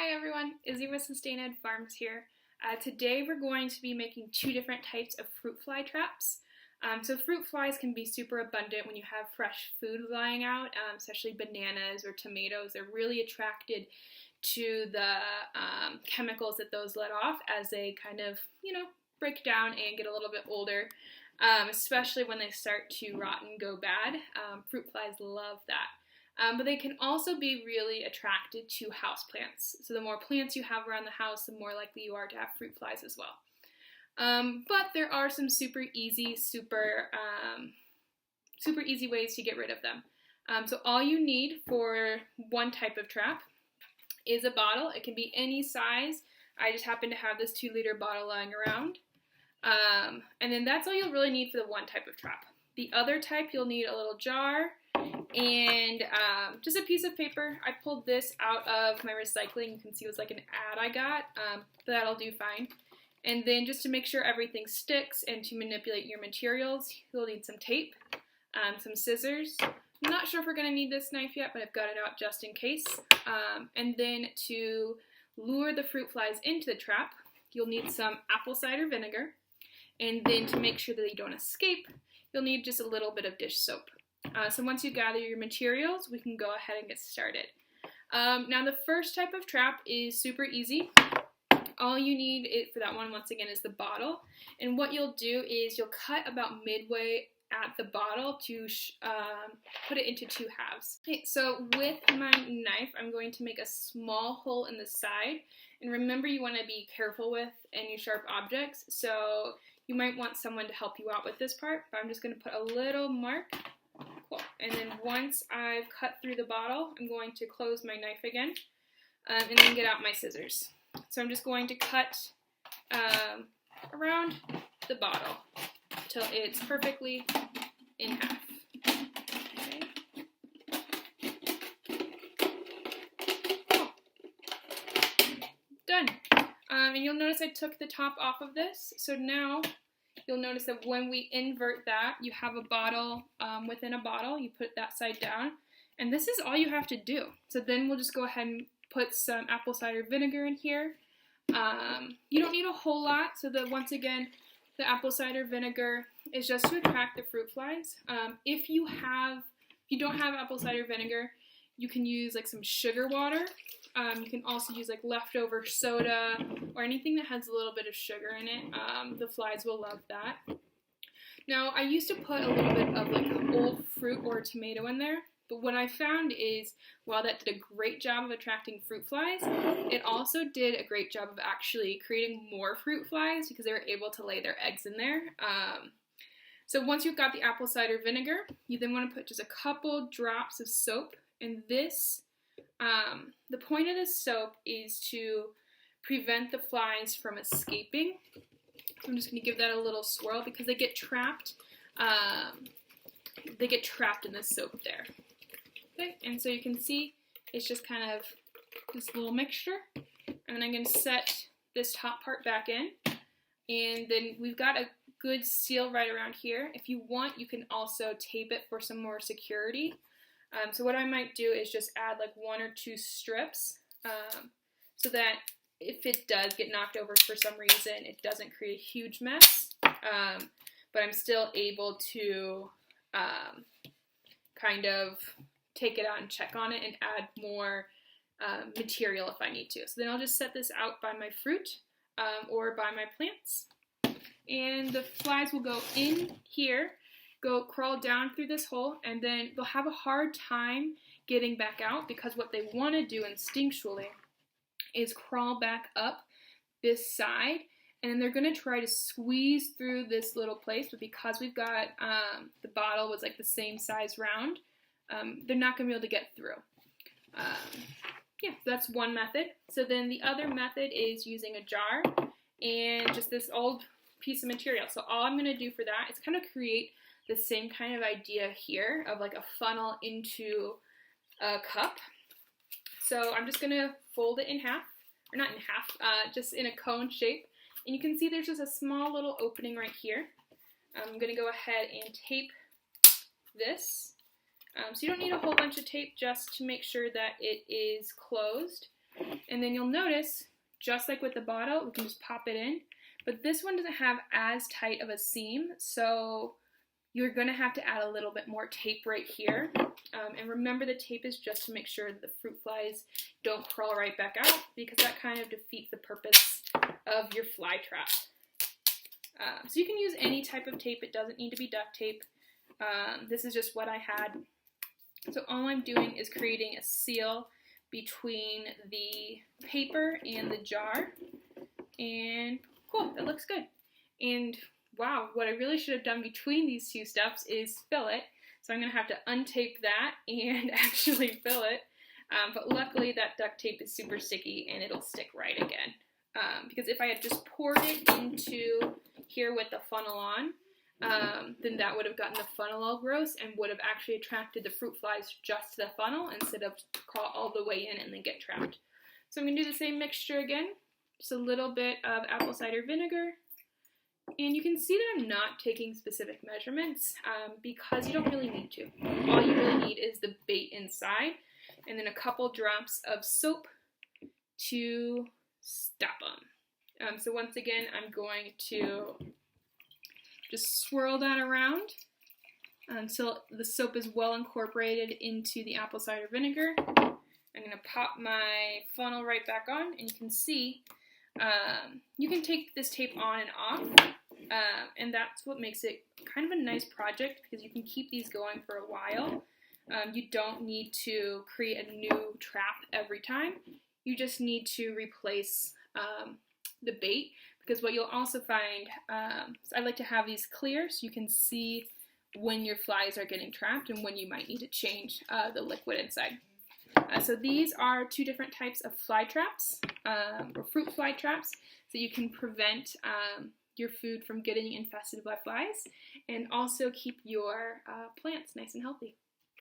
Hi everyone, Izzy with Sustain Ed Farms here. Today we're going to be making two different types of fruit fly traps. So fruit flies can be super abundant when you have fresh food lying out, especially bananas or tomatoes. They're really attracted to the chemicals that those let off as they kind of, break down and get a little bit older, especially when they start to rot and go bad. Fruit flies love that. But they can also be really attracted to houseplants. So the more plants you have around the house, the more likely you are to have fruit flies as well. But there are some super easy ways to get rid of them. So all you need for one type of trap is a bottle. It can be any size. I just happen to have this 2-liter bottle lying around. And then that's all you'll really need for the one type of trap. The other type, you'll need a little jar and just a piece of paper. I pulled this out of my recycling. You can see it was like an ad I got, but that'll do fine. And then just to make sure everything sticks and to manipulate your materials, you'll need some tape, some scissors. I'm not sure if we're going to need this knife yet, but I've got it out just in case. And then to lure the fruit flies into the trap, you'll need some apple cider vinegar. And then to make sure that they don't escape, you'll need just a little bit of dish soap. So once you gather your materials, we can go ahead and get started. Now the first type of trap is super easy. All you need for that one, once again, is the bottle. And what you'll do is you'll cut about midway at the bottle to put it into two halves. Okay, so with my knife, I'm going to make a small hole in the side. And remember, you want to be careful with any sharp objects. So you might want someone to help you out with this part, but I'm just going to put a little mark. Cool. And then once I've cut through the bottle, I'm going to close my knife again and then get out my scissors. So I'm just going to cut around the bottle till it's perfectly in half. Okay. Cool. Done. And you'll notice I took the top off of this, so now you'll notice that when we invert that, you have a bottle within a bottle. You put that side down, and this is all you have to do. So then we'll just go ahead and put some apple cider vinegar in here. You don't need a whole lot, so that once again, the apple cider vinegar is just to attract the fruit flies. If you don't have apple cider vinegar, you can use like some sugar water. You can also use like leftover soda or anything that has a little bit of sugar in it. The flies will love that. Now, I used to put a little bit of like old fruit or tomato in there, but what I found is while that did a great job of attracting fruit flies, it also did a great job of actually creating more fruit flies because they were able to lay their eggs in there. So once you've got the apple cider vinegar, you then want to put just a couple drops of soap, and this the point of this soap is to prevent the flies from escaping. I'm just going to give that a little swirl because they get trapped. They get trapped in the soap there. Okay, and so you can see it's just kind of this little mixture. And then I'm going to set this top part back in. And then we've got a good seal right around here. If you want, you can also tape it for some more security. So what I might do is just add like 1 or 2 strips so that if it does get knocked over for some reason, it doesn't create a huge mess. But I'm still able to kind of take it out and check on it and add more material if I need to. So then I'll just set this out by my fruit or by my plants. And the flies will go in here, crawl down through this hole, and then they'll have a hard time getting back out because what they want to do instinctually is crawl back up this side, and then they're going to try to squeeze through this little place, but because we've got the bottle was like the same size round, they're not going to be able to get through. Yeah, so that's one method. So then the other method is using a jar and just this old piece of material. So all I'm going to do for that is kind of create the same kind of idea here of like a funnel into a cup. So I'm just going to fold it in half, or not in half, just in a cone shape. And you can see there's just a small little opening right here. I'm going to go ahead and tape this. So you don't need a whole bunch of tape, just to make sure that it is closed. And then you'll notice, just like with the bottle, we can just pop it in, but this one doesn't have as tight of a seam, so you're going to have to add a little bit more tape right here. And remember, the tape is just to make sure that the fruit flies don't crawl right back out, because that kind of defeats the purpose of your fly trap. So you can use any type of tape. It doesn't need to be duct tape. This is just what I had. So all I'm doing is creating a seal between the paper and the jar. And cool, that looks good. And wow, what I really should have done between these two steps is fill it. So I'm going to have to untape that and actually fill it. But luckily that duct tape is super sticky and it'll stick right again. Because if I had just poured it into here with the funnel on, then that would have gotten the funnel all gross and would have actually attracted the fruit flies just to the funnel instead of crawl all the way in and then get trapped. So I'm going to do the same mixture again. Just a little bit of apple cider vinegar. And you can see that I'm not taking specific measurements because you don't really need to. All you really need is the bait inside and then a couple drops of soap to stop them. So once again, I'm going to just swirl that around until the soap is well incorporated into the apple cider vinegar. I'm going to pop my funnel right back on, and you can see you can take this tape on and off, and that's what makes it kind of a nice project because you can keep these going for a while. You don't need to create a new trap every time. You just need to replace the bait, because what you'll also find, so I like to have these clear so you can see when your flies are getting trapped and when you might need to change the liquid inside. So these are two different types of fly traps, or fruit fly traps, so you can prevent your food from getting infested by flies and also keep your plants nice and healthy.